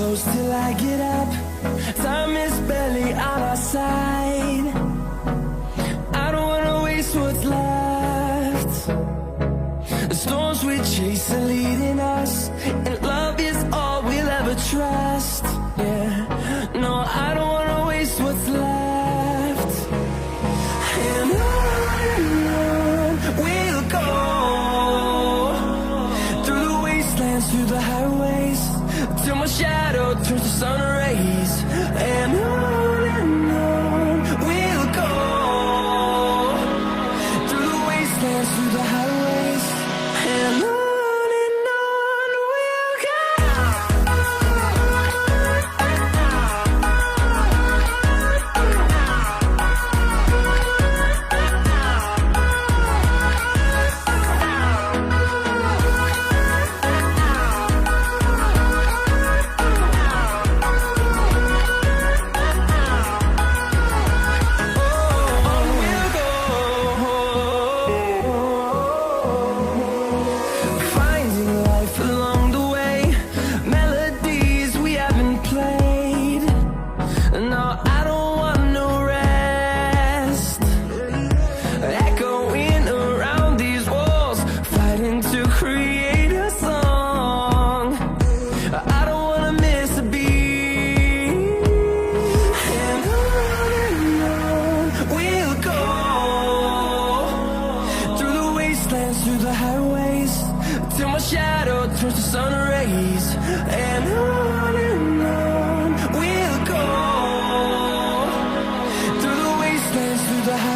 close till I get up. Time is barely on our side. I don't wanna waste what's left. The storms we chase are leading us, and love is all we'll ever trust. Yeah, no, I don't wanna waste what's left. And on we'll go, through the wastelands, through the highways, till my shadow turns to sun rays. And on we'll go, through the wastelands, through the highways, and on we'll go. Through the highways, till my shadow turns to sun rays. And on we'll go, through the wastelands, through the highways.